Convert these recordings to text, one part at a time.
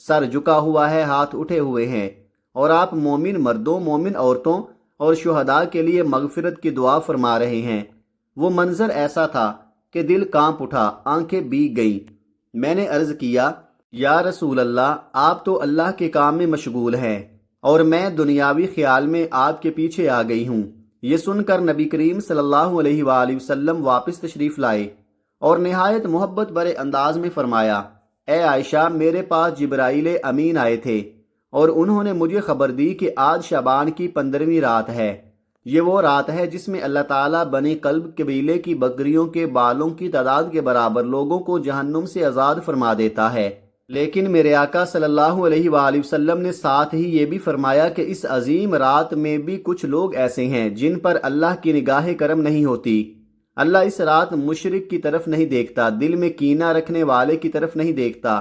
سر جھکا ہوا ہے، ہاتھ اٹھے ہوئے ہیں، اور آپ مومن مردوں، مومن عورتوں اور شہداء کے لیے مغفرت کی دعا فرما رہے ہیں۔ وہ منظر ایسا تھا کہ دل کانپ اٹھا، آنکھیں بھیگ گئیں۔ میں نے عرض کیا، یا رسول اللہ، آپ تو اللہ کے کام میں مشغول ہیں اور میں دنیاوی خیال میں آپ کے پیچھے آ گئی ہوں۔ یہ سن کر نبی کریم صلی اللہ علیہ وآلہ وسلم واپس تشریف لائے اور نہایت محبت بھرے انداز میں فرمایا، اے عائشہ، میرے پاس جبرائیل امین آئے تھے اور انہوں نے مجھے خبر دی کہ آج شعبان کی 15ویں رات ہے۔ یہ وہ رات ہے جس میں اللہ تعالیٰ بنی قلب قبیلے کی بکریوں کے بالوں کی تعداد کے برابر لوگوں کو جہنم سے آزاد فرما دیتا ہے۔ لیکن میرے آقا صلی اللہ علیہ وآلہ وسلم نے ساتھ ہی یہ بھی فرمایا کہ اس عظیم رات میں بھی کچھ لوگ ایسے ہیں جن پر اللہ کی نگاہ کرم نہیں ہوتی۔ اللہ اس رات مشرک کی طرف نہیں دیکھتا، دل میں کینہ رکھنے والے کی طرف نہیں دیکھتا،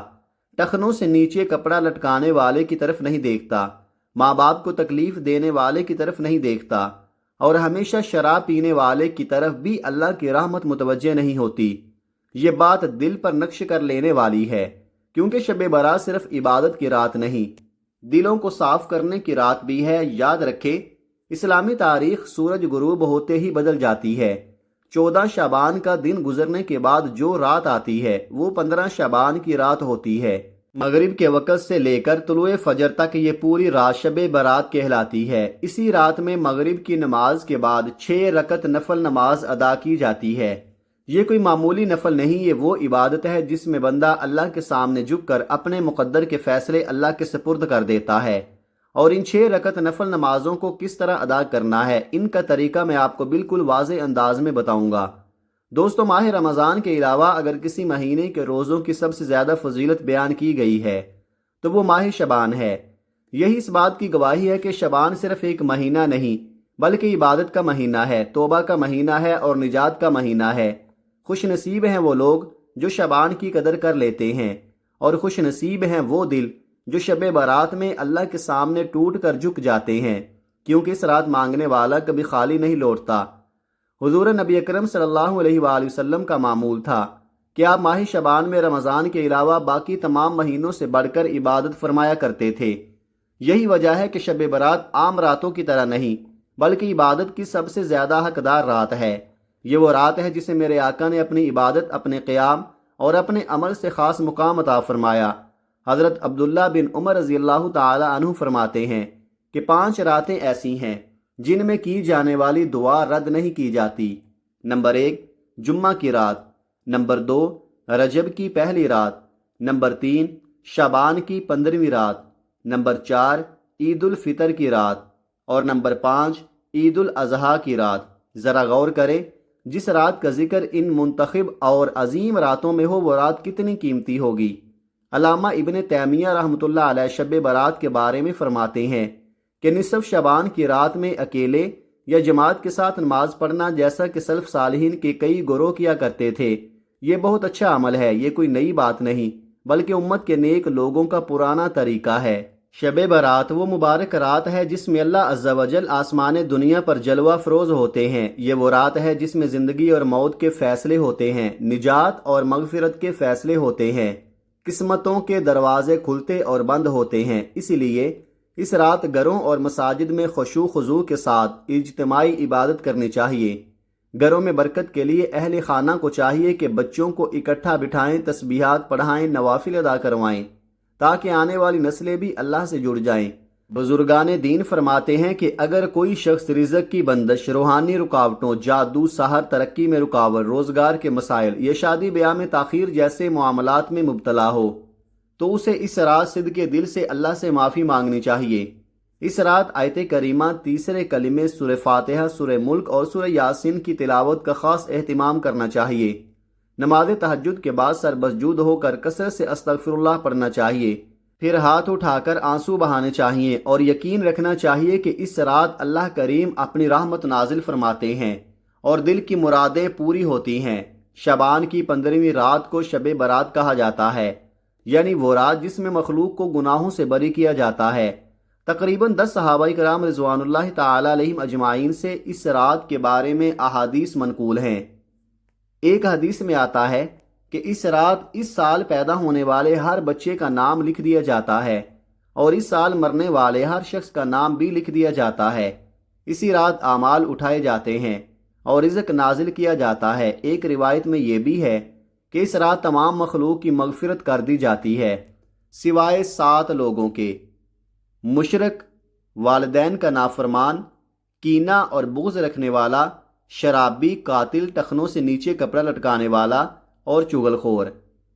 ٹخنوں سے نیچے کپڑا لٹکانے والے کی طرف نہیں دیکھتا، ماں باپ کو تکلیف دینے والے کی طرف نہیں دیکھتا، اور ہمیشہ شراب پینے والے کی طرف بھی اللہ کی رحمت متوجہ نہیں ہوتی۔ یہ بات دل پر نقش کر لینے والی ہے، کیونکہ شب برات صرف عبادت کی رات نہیں، دلوں کو صاف کرنے کی رات بھی ہے۔ یاد رکھیں، اسلامی تاریخ سورج غروب ہوتے ہی بدل جاتی ہے۔ 14 شعبان کا دن گزرنے کے بعد جو رات آتی ہے وہ 15 شعبان کی رات ہوتی ہے۔ مغرب کے وقت سے لے کر طلوع فجر تک یہ پوری رات شب برات کہلاتی ہے۔ اسی رات میں مغرب کی نماز کے بعد 6 رکعت نفل نماز ادا کی جاتی ہے۔ یہ کوئی معمولی نفل نہیں، یہ وہ عبادت ہے جس میں بندہ اللہ کے سامنے جھک کر اپنے مقدر کے فیصلے اللہ کے سپرد کر دیتا ہے۔ اور ان 6 رکعت نفل نمازوں کو کس طرح ادا کرنا ہے، ان کا طریقہ میں آپ کو بالکل واضح انداز میں بتاؤں گا۔ دوستو، ماہ رمضان کے علاوہ اگر کسی مہینے کے روزوں کی سب سے زیادہ فضیلت بیان کی گئی ہے تو وہ ماہ شعبان ہے۔ یہی اس بات کی گواہی ہے کہ شعبان صرف ایک مہینہ نہیں بلکہ عبادت کا مہینہ ہے، توبہ کا مہینہ ہے اور نجات کا مہینہ ہے۔ خوش نصیب ہیں وہ لوگ جو شعبان کی قدر کر لیتے ہیں، اور خوش نصیب ہیں وہ دل جو شب برات میں اللہ کے سامنے ٹوٹ کر جھک جاتے ہیں، کیونکہ اس رات مانگنے والا کبھی خالی نہیں لوٹتا۔ حضور نبی اکرم صلی اللہ علیہ وآلہ وسلم کا معمول تھا کہ آپ ماہ شعبان میں رمضان کے علاوہ باقی تمام مہینوں سے بڑھ کر عبادت فرمایا کرتے تھے۔ یہی وجہ ہے کہ شب برات عام راتوں کی طرح نہیں بلکہ عبادت کی سب سے زیادہ حقدار رات ہے۔ یہ وہ رات ہے جسے میرے آقا نے اپنی عبادت، اپنے قیام اور اپنے عمل سے خاص مقام عطا فرمایا۔ حضرت عبداللہ بن عمر رضی اللہ تعالی عنہ فرماتے ہیں کہ 5 راتیں ایسی ہیں جن میں کی جانے والی دعا رد نہیں کی جاتی۔ نمبر 1، جمعہ کی رات، نمبر 2، رجب کی پہلی رات، نمبر 3، شعبان کی 15ویں رات، نمبر 4، عید الفطر کی رات، اور نمبر 5، عید الاضحیٰ کی رات۔ ذرا غور کریں، جس رات کا ذکر ان منتخب اور عظیم راتوں میں ہو وہ رات کتنی قیمتی ہوگی۔ علامہ ابن تیمیہ رحمۃ اللہ علیہ شب برات کے بارے میں فرماتے ہیں کہ نصف شعبان کی رات میں اکیلے یا جماعت کے ساتھ نماز پڑھنا، جیسا کہ سلف صالحین کے کئی گروہ کیا کرتے تھے، یہ بہت اچھا عمل ہے۔ یہ کوئی نئی بات نہیں بلکہ امت کے نیک لوگوں کا پرانا طریقہ ہے۔ شب برات وہ مبارک رات ہے جس میں اللہ عز و جل آسمان دنیا پر جلوہ فروز ہوتے ہیں۔ یہ وہ رات ہے جس میں زندگی اور موت کے فیصلے ہوتے ہیں، نجات اور مغفرت کے فیصلے ہوتے ہیں، قسمتوں کے دروازے کھلتے اور بند ہوتے ہیں۔ اسی لیے اس رات گھروں اور مساجد میں خشوع خضوع کے ساتھ اجتماعی عبادت کرنی چاہیے۔ گھروں میں برکت کے لیے اہل خانہ کو چاہیے کہ بچوں کو اکٹھا بٹھائیں، تسبیحات پڑھائیں، نوافل ادا کروائیں، تاکہ آنے والی نسلیں بھی اللہ سے جڑ جائیں۔ بزرگان دین فرماتے ہیں کہ اگر کوئی شخص رزق کی بندش، روحانی رکاوٹوں، جادو، سحر، ترقی میں رکاوٹ، روزگار کے مسائل یا شادی بیاہ میں تاخیر جیسے معاملات میں مبتلا ہو تو اسے اس رات صدقے دل سے اللہ سے معافی مانگنی چاہیے۔ اس رات آیت کریمہ، تیسرے کلمے سورہ فاتحہ، سورہ ملک اور سورہ یاسین کی تلاوت کا خاص اہتمام کرنا چاہیے۔ نماز تہجد کے بعد سر مسجود ہو کر کثرت سے استغفر اللہ پڑھنا چاہیے، پھر ہاتھ اٹھا کر آنسو بہانے چاہیے اور یقین رکھنا چاہیے کہ اس رات اللہ کریم اپنی رحمت نازل فرماتے ہیں اور دل کی مرادیں پوری ہوتی ہیں۔ شعبان کی 15ویں رات کو شب برات کہا جاتا ہے، یعنی وہ رات جس میں مخلوق کو گناہوں سے بری کیا جاتا ہے۔ تقریباً 10 صحابہ کرام رضوان اللہ تعالی علیہم اجمعین سے اس رات کے بارے میں احادیث منقول ہیں۔ ایک حدیث میں آتا ہے کہ اس رات اس سال پیدا ہونے والے ہر بچے کا نام لکھ دیا جاتا ہے اور اس سال مرنے والے ہر شخص کا نام بھی لکھ دیا جاتا ہے۔ اسی رات اعمال اٹھائے جاتے ہیں اور رزق نازل کیا جاتا ہے۔ ایک روایت میں یہ بھی ہے کہ اس رات تمام مخلوق کی مغفرت کر دی جاتی ہے سوائے 7 لوگوں کے: مشرک، والدین کا نافرمان، کینہ اور بغض رکھنے والا، شرابی، قاتل، ٹخنوں سے نیچے کپڑا لٹکانے والا اور چغل خور۔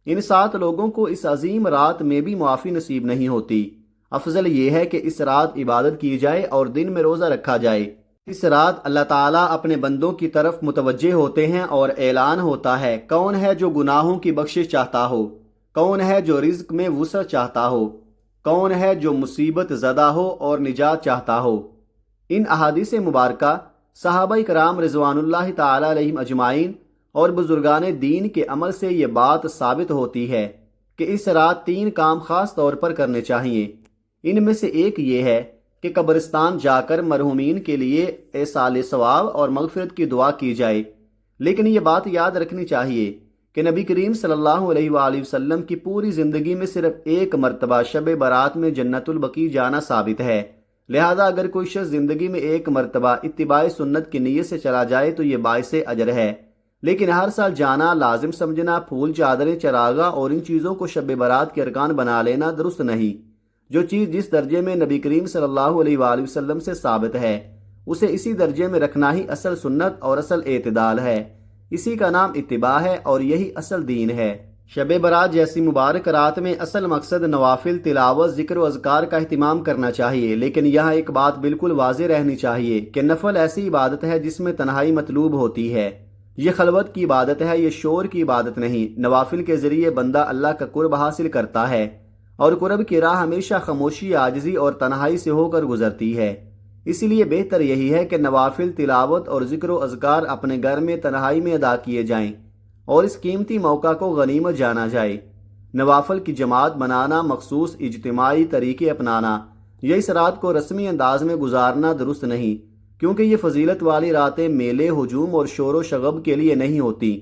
ان 7 لوگوں کو اس عظیم رات میں بھی معافی نصیب نہیں ہوتی۔ افضل یہ ہے کہ اس رات عبادت کی جائے اور دن میں روزہ رکھا جائے۔ اس رات اللہ تعالیٰ اپنے بندوں کی طرف متوجہ ہوتے ہیں اور اعلان ہوتا ہے: کون ہے جو گناہوں کی بخشش چاہتا ہو؟ کون ہے جو رزق میں وسعت چاہتا ہو؟ کون ہے جو مصیبت زدہ ہو اور نجات چاہتا ہو؟ ان احادیث مبارکہ صحابہ کرام رضوان اللہ تعالیٰ علیہم اجمعین اور بزرگان دین کے عمل سے یہ بات ثابت ہوتی ہے کہ اس رات 3 کام خاص طور پر کرنے چاہیے۔ ان میں سے ایک یہ ہے کہ قبرستان جا کر مرحومین کے لیے ایصال ثواب اور مغفرت کی دعا کی جائے۔ لیکن یہ بات یاد رکھنی چاہیے کہ نبی کریم صلی اللہ علیہ وآلہ وسلم کی پوری زندگی میں صرف ایک مرتبہ شب برات میں جنت البقیع جانا ثابت ہے۔ لہذا اگر کوئی شخص زندگی میں ایک مرتبہ اتباع سنت کی نیت سے چلا جائے تو یہ باعث اجر ہے، لیکن ہر سال جانا، لازم سمجھنا، پھول، چادریں، چراغاں اور ان چیزوں کو شب برات کے ارکان بنا لینا درست نہیں۔ جو چیز جس درجے میں نبی کریم صلی اللہ علیہ وآلہ وسلم سے ثابت ہے اسے اسی درجے میں رکھنا ہی اصل سنت اور اصل اعتدال ہے۔ اسی کا نام اتباع ہے اور یہی اصل دین ہے۔ شب برات جیسی مبارک رات میں اصل مقصد نوافل، تلاوت، ذکر و اذکار کا اہتمام کرنا چاہیے، لیکن یہاں ایک بات بالکل واضح رہنی چاہیے کہ نفل ایسی عبادت ہے جس میں تنہائی مطلوب ہوتی ہے۔ یہ خلوت کی عبادت ہے، یہ شور کی عبادت نہیں۔ نوافل کے ذریعے بندہ اللہ کا قرب حاصل کرتا ہے اور قرب کی راہ ہمیشہ خاموشی، عاجزی اور تنہائی سے ہو کر گزرتی ہے۔ اسی لیے بہتر یہی ہے کہ نوافل، تلاوت اور ذکر و اذکار اپنے گھر میں تنہائی میں ادا کیے جائیں اور اس قیمتی موقع کو غنیمت جانا جائے۔ نوافل کی جماعت بنانا، مخصوص اجتماعی طریقے اپنانا یا اس رات کو رسمی انداز میں گزارنا درست نہیں، کیونکہ یہ فضیلت والی راتیں میلے، ہجوم اور شور و شغب کے لیے نہیں ہوتی،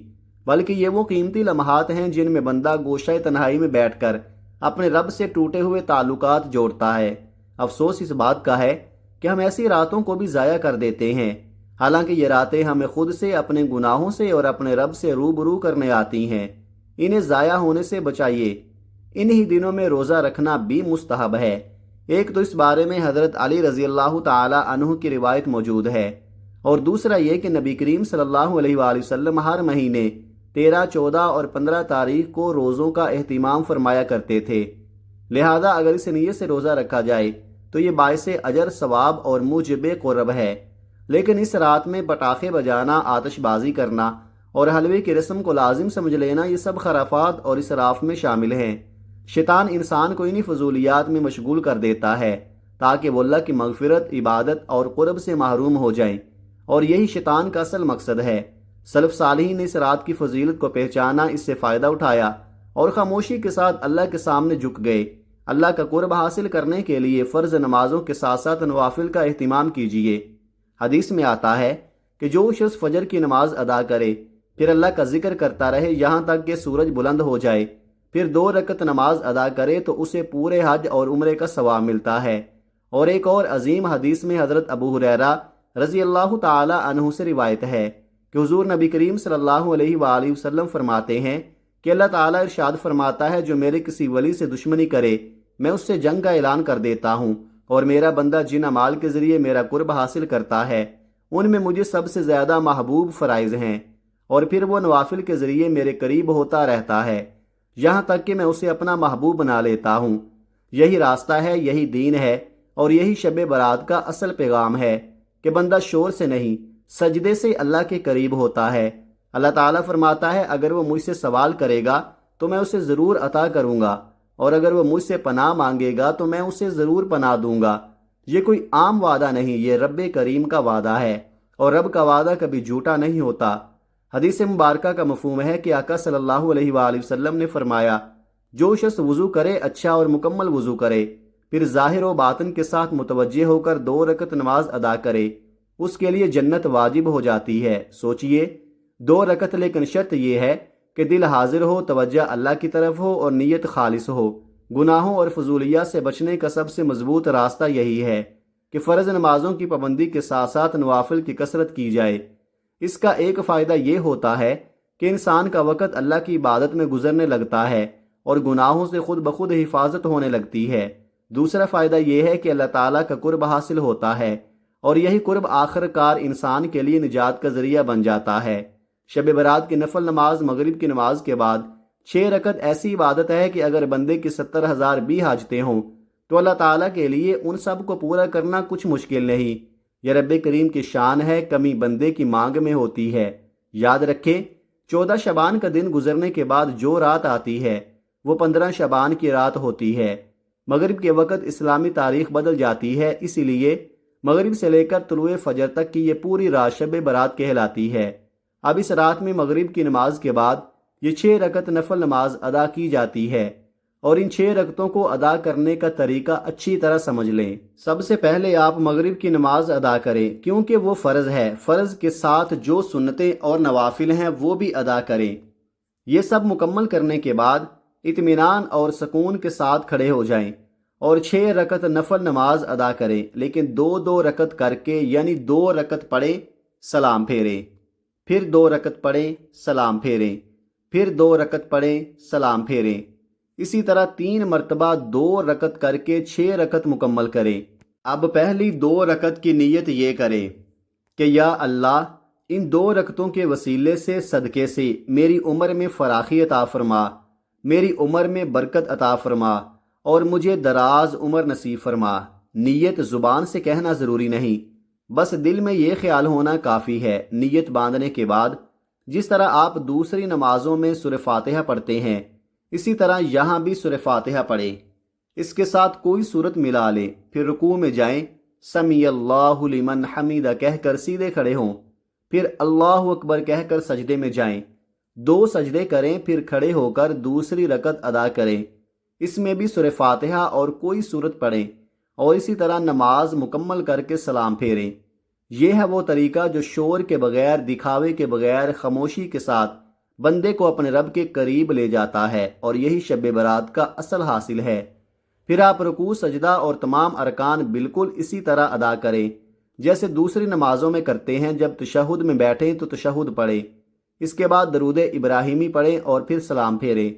بلکہ یہ وہ قیمتی لمحات ہیں جن میں بندہ گوشہ تنہائی میں بیٹھ کر اپنے رب سے ٹوٹے ہوئے تعلقات جوڑتا ہے۔ افسوس اس بات کا ہے کہ ہم ایسی راتوں کو بھی ضائع کر دیتے ہیں، حالانکہ یہ راتیں ہمیں خود سے، اپنے گناہوں سے اور اپنے رب سے روبرو کرنے آتی ہیں۔ انہیں ضائع ہونے سے بچائیے۔ انہی دنوں میں روزہ رکھنا بھی مستحب ہے۔ ایک تو اس بارے میں حضرت علی رضی اللہ تعالی عنہ کی روایت موجود ہے، اور دوسرا یہ کہ نبی کریم صلی اللہ علیہ وآلہ وسلم ہر مہینے 13، 14 اور 15 تاریخ کو روزوں کا اہتمام فرمایا کرتے تھے۔ لہذا اگر اس نیت سے روزہ رکھا جائے تو یہ باعث اجر، ثواب اور موجب قرب ہے۔ لیکن اس رات میں پٹاخے بجانا، آتش بازی کرنا اور حلوے کی رسم کو لازم سمجھ لینا، یہ سب خرافات اور اسراف میں شامل ہیں۔ شیطان انسان کو انہی فضولیات میں مشغول کر دیتا ہے تاکہ وہ اللہ کی مغفرت، عبادت اور قرب سے محروم ہو جائیں، اور یہی شیطان کا اصل مقصد ہے۔ سلف صالحین نے اس رات کی فضیلت کو پہچانا، اس سے فائدہ اٹھایا اور خاموشی کے ساتھ اللہ کے سامنے جھک گئے۔ اللہ کا قرب حاصل کرنے کے لیے فرض نمازوں کے ساتھ ساتھ نوافل کا اہتمام کیجیے۔ حدیث میں آتا ہے کہ جو شخص فجر کی نماز ادا کرے پھر اللہ کا ذکر کرتا رہے یہاں تک کہ سورج بلند ہو جائے، پھر 2 رکعت نماز ادا کرے تو اسے پورے حج اور عمرے کا ثواب ملتا ہے۔ اور ایک اور عظیم حدیث میں حضرت ابو ہریرہ رضی اللہ تعالی عنہ سے روایت ہے کہ حضور نبی کریم صلی اللہ علیہ وآلہ وسلم فرماتے ہیں کہ اللہ تعالیٰ ارشاد فرماتا ہے: جو میرے کسی ولی سے دشمنی کرے میں اس سے جنگ کا اعلان کر دیتا ہوں، اور میرا بندہ جن اعمال کے ذریعے میرا قرب حاصل کرتا ہے ان میں مجھے سب سے زیادہ محبوب فرائض ہیں، اور پھر وہ نوافل کے ذریعے میرے قریب ہوتا رہتا ہے یہاں تک کہ میں اسے اپنا محبوب بنا لیتا ہوں۔ یہی راستہ ہے، یہی دین ہے، اور یہی شب برات کا اصل پیغام ہے کہ بندہ شور سے نہیں، سجدے سے اللہ کے قریب ہوتا ہے۔ اللہ تعالیٰ فرماتا ہے اگر وہ مجھ سے سوال کرے گا تو میں اسے ضرور عطا کروں گا، اور اگر وہ مجھ سے پناہ مانگے گا تو میں اسے ضرور پناہ دوں گا۔ یہ کوئی عام وعدہ نہیں، یہ رب کریم کا وعدہ ہے، اور رب کا وعدہ کبھی جھوٹا نہیں ہوتا۔ حدیث مبارکہ کا مفہوم ہے کہ آقا صلی اللہ علیہ وآلہ وسلم نے فرمایا: جو شخص وضو کرے اچھا اور مکمل وضو کرے، پھر ظاہر و باطن کے ساتھ متوجہ ہو کر 2 رکعت نماز ادا کرے، اس کے لیے جنت واجب ہو جاتی ہے۔ سوچئے 2 رکعت، لیکن شرط یہ ہے کہ دل حاضر ہو، توجہ اللہ کی طرف ہو اور نیت خالص ہو۔ گناہوں اور فضولیات سے بچنے کا سب سے مضبوط راستہ یہی ہے کہ فرض نمازوں کی پابندی کے ساتھ ساتھ نوافل کی کثرت کی جائے۔ اس کا ایک فائدہ یہ ہوتا ہے کہ انسان کا وقت اللہ کی عبادت میں گزرنے لگتا ہے اور گناہوں سے خود بخود حفاظت ہونے لگتی ہے۔ دوسرا فائدہ یہ ہے کہ اللہ تعالیٰ کا قرب حاصل ہوتا ہے اور یہی قرب آخر کار انسان کے لیے نجات کا ذریعہ بن جاتا ہے۔ شب برات کی نفل نماز مغرب کی نماز کے بعد 6 رکعت ایسی عبادت ہے کہ اگر بندے کی 70,000 بھی حاجتیں ہوں تو اللہ تعالیٰ کے لیے ان سب کو پورا کرنا کچھ مشکل نہیں۔ یہ رب کریم کی شان ہے، کمی بندے کی مانگ میں ہوتی ہے۔ یاد رکھیں، 14 شعبان کا دن گزرنے کے بعد جو رات آتی ہے وہ 15 شعبان کی رات ہوتی ہے۔ مغرب کے وقت اسلامی تاریخ بدل جاتی ہے، اسی لیے مغرب سے لے کر طلوع فجر تک کی یہ پوری رات شب برات کہلاتی ہے۔ اب اس رات میں مغرب کی نماز کے بعد یہ 6 رکعت نفل نماز ادا کی جاتی ہے، اور ان 6 رکعتوں کو ادا کرنے کا طریقہ اچھی طرح سمجھ لیں۔ سب سے پہلے آپ مغرب کی نماز ادا کریں کیونکہ وہ فرض ہے۔ فرض کے ساتھ جو سنتیں اور نوافل ہیں وہ بھی ادا کریں۔ یہ سب مکمل کرنے کے بعد اطمینان اور سکون کے ساتھ کھڑے ہو جائیں اور 6 رکعت نفل نماز ادا کریں، لیکن 2 رکعت کر کے، یعنی 2 رکعت پڑھیں، سلام پھیریں، پھر 2 رکعت پڑھیں، سلام پھیریں، پھر 2 رکعت پڑھیں، سلام پھیریں۔ اسی طرح 3 مرتبہ 2 رکعت کر کے 6 رکعت مکمل کریں۔ اب پہلی 2 رکعت کی نیت یہ کریں کہ یا اللہ، ان 2 رکعتوں کے وسیلے سے صدقے سے میری عمر میں فراخی عطا فرما، میری عمر میں برکت عطا فرما اور مجھے دراز عمر نصیب فرما۔ نیت زبان سے کہنا ضروری نہیں، بس دل میں یہ خیال ہونا کافی ہے۔ نیت باندھنے کے بعد جس طرح آپ دوسری نمازوں میں سورہ فاتحہ پڑھتے ہیں، اسی طرح یہاں بھی سورہ فاتحہ پڑھیں، اس کے ساتھ کوئی سورت ملا لیں، پھر رکوع میں جائیں، سمیع اللہ لمن حمیدہ کہہ کر سیدھے کھڑے ہوں، پھر اللہ اکبر کہہ کر سجدے میں جائیں، 2 سجدے کریں، پھر کھڑے ہو کر دوسری رکعت ادا کریں، اس میں بھی سورہ فاتحہ اور کوئی سورت پڑھیں، اور اسی طرح نماز مکمل کر کے سلام پھیریں۔ یہ ہے وہ طریقہ جو شور کے بغیر، دکھاوے کے بغیر، خاموشی کے ساتھ بندے کو اپنے رب کے قریب لے جاتا ہے، اور یہی شب برات کا اصل حاصل ہے۔ پھر آپ رکوع، سجدہ اور تمام ارکان بالکل اسی طرح ادا کریں جیسے دوسری نمازوں میں کرتے ہیں۔ جب تشہد میں بیٹھیں تو تشہد پڑھیں، اس کے بعد درود ابراہیمی پڑھیں اور پھر سلام پھیریں۔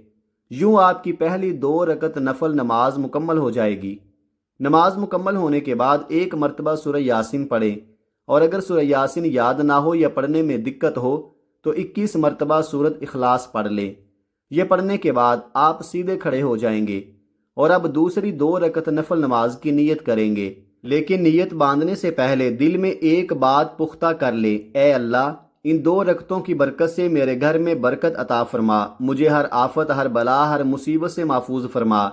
یوں آپ کی پہلی 2 رکعت نفل نماز مکمل ہو جائے گی۔ نماز مکمل ہونے کے بعد 1 مرتبہ سورہ یاسین پڑھیں، اور اگر سورہ یاسین یاد نہ ہو یا پڑھنے میں دقت ہو تو 21 مرتبہ سورت اخلاص پڑھ لیں۔ یہ پڑھنے کے بعد آپ سیدھے کھڑے ہو جائیں گے اور اب دوسری 2 رکعت نفل نماز کی نیت کریں گے، لیکن نیت باندھنے سے پہلے دل میں ایک بات پختہ کر لیں، اے اللہ، ان 2 رکعتوں کی برکت سے میرے گھر میں برکت عطا فرما، مجھے ہر آفت، ہر بلا، ہر مصیبت سے محفوظ فرما۔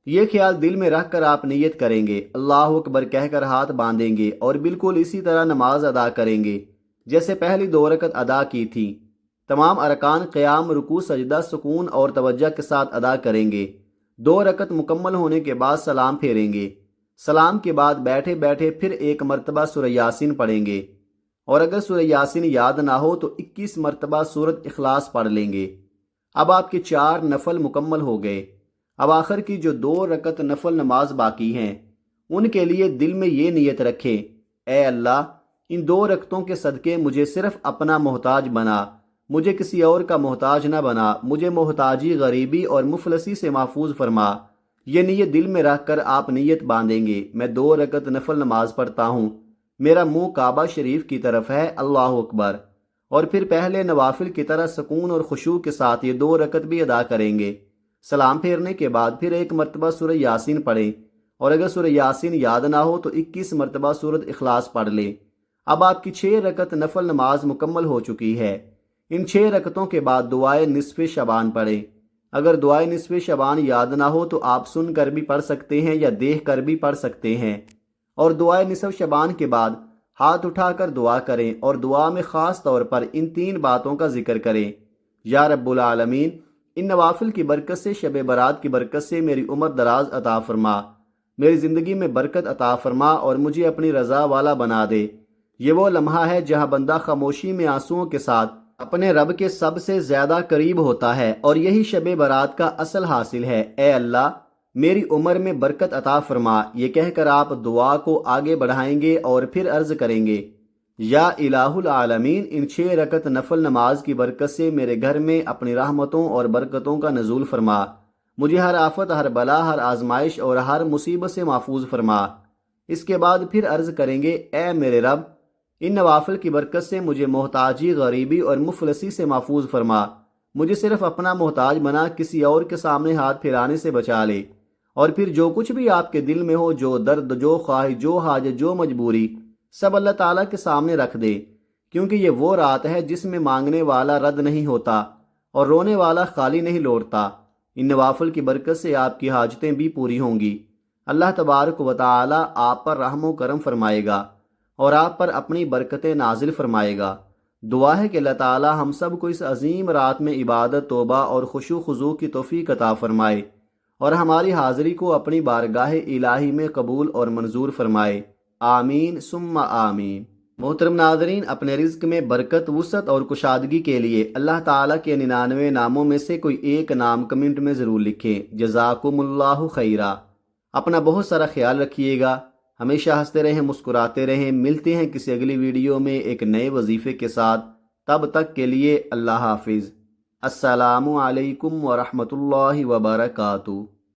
یہ خیال دل میں رکھ کر آپ نیت کریں گے، اللہ اکبر کہہ کر ہاتھ باندھیں گے اور بالکل اسی طرح نماز ادا کریں گے جیسے پہلی 2 رکعت ادا کی تھی۔ تمام ارکان قیام، رکوع، سجدہ سکون اور توجہ کے ساتھ ادا کریں گے۔ 2 رکعت مکمل ہونے کے بعد سلام پھیریں گے۔ سلام کے بعد بیٹھے بیٹھے پھر 1 مرتبہ سورہ یاسین پڑھیں گے، اور اگر سورہ یاسین یاد نہ ہو تو 21 مرتبہ سورت اخلاص پڑھ لیں گے۔ اب آپ کے 4 نفل مکمل ہو گئے۔ اب آخر کی جو 2 رکعت نفل نماز باقی ہیں، ان کے لیے دل میں یہ نیت رکھیں، اے اللہ، ان 2 رکعتوں کے صدقے مجھے صرف اپنا محتاج بنا، مجھے کسی اور کا محتاج نہ بنا، مجھے محتاجی، غریبی اور مفلسی سے محفوظ فرما۔ یہ نیت دل میں رکھ کر آپ نیت باندھیں گے، میں 2 رکعت نفل نماز پڑھتا ہوں، میرا منہ کعبہ شریف کی طرف ہے، اللہ اکبر، اور پھر پہلے نوافل کی طرح سکون اور خشوع کے ساتھ یہ 2 رکعت بھی ادا کریں گے۔ سلام پھیرنے کے بعد پھر 1 مرتبہ سورہ یاسین پڑھیں، اور اگر سورہ یاسین یاد نہ ہو تو 21 مرتبہ سورت اخلاص پڑھ لیں۔ اب آپ کی 6 رکعت نفل نماز مکمل ہو چکی ہے۔ ان 6 رکعتوں کے بعد دعائے نصف شعبان پڑھیں۔ اگر دعائے نصف شعبان یاد نہ ہو تو آپ سن کر بھی پڑھ سکتے ہیں یا دیکھ کر بھی پڑھ سکتے ہیں، اور دعائے نصف شعبان کے بعد ہاتھ اٹھا کر دعا کریں، اور دعا میں خاص طور پر ان 3 باتوں کا ذکر کریں، یا رب العالمین، ان نوافل کی برکت سے، شب برات کی برکت سے میری عمر دراز عطا فرما، میری زندگی میں برکت عطا فرما اور مجھے اپنی رضا والا بنا دے۔ یہ وہ لمحہ ہے جہاں بندہ خاموشی میں آنسوؤں کے ساتھ اپنے رب کے سب سے زیادہ قریب ہوتا ہے، اور یہی شب برات کا اصل حاصل ہے۔ اے اللہ میری عمر میں برکت عطا فرما، یہ کہہ کر آپ دعا کو آگے بڑھائیں گے اور پھر عرض کریں گے، یا الہ العالمین، ان 6 رکعت نفل نماز کی برکت سے میرے گھر میں اپنی رحمتوں اور برکتوں کا نزول فرما، مجھے ہر آفت، ہر بلا، ہر آزمائش اور ہر مصیبت سے محفوظ فرما۔ اس کے بعد پھر عرض کریں گے، اے میرے رب ان نوافل کی برکت سے مجھے محتاجی، غریبی اور مفلسی سے محفوظ فرما، مجھے صرف اپنا محتاج بنا، کسی اور کے سامنے ہاتھ پھیلانے سے بچا لے، اور پھر جو کچھ بھی آپ کے دل میں ہو، جو درد، جو خواہش، جو حاجت، جو مجبوری، سب اللہ تعالیٰ کے سامنے رکھ دے، کیونکہ یہ وہ رات ہے جس میں مانگنے والا رد نہیں ہوتا اور رونے والا خالی نہیں لوٹتا۔ ان نوافل کی برکت سے آپ کی حاجتیں بھی پوری ہوں گی، اللہ تبارک و تعالیٰ آپ پر رحم و کرم فرمائے گا اور آپ پر اپنی برکتیں نازل فرمائے گا۔ دعا ہے کہ اللہ تعالیٰ ہم سب کو اس عظیم رات میں عبادت، توبہ اور خشوع و خضوع کی توفیق عطا فرمائے اور ہماری حاضری کو اپنی بارگاہ الہی میں قبول اور منظور فرمائے، آمین ثم آمین۔ محترم ناظرین، اپنے رزق میں برکت، وسعت اور کشادگی کے لیے اللہ تعالیٰ کے 99 ناموں میں سے کوئی ایک نام کمنٹ میں ضرور لکھیں۔ جزاکم اللہ خیرہ۔ اپنا بہت سارا خیال رکھیے گا، ہمیشہ ہنستے رہیں، مسکراتے رہیں۔ ملتے ہیں کسی اگلی ویڈیو میں ایک نئے وظیفے کے ساتھ، تب تک کے لیے اللہ حافظ۔ السلام علیکم ورحمۃ اللہ وبرکاتہ۔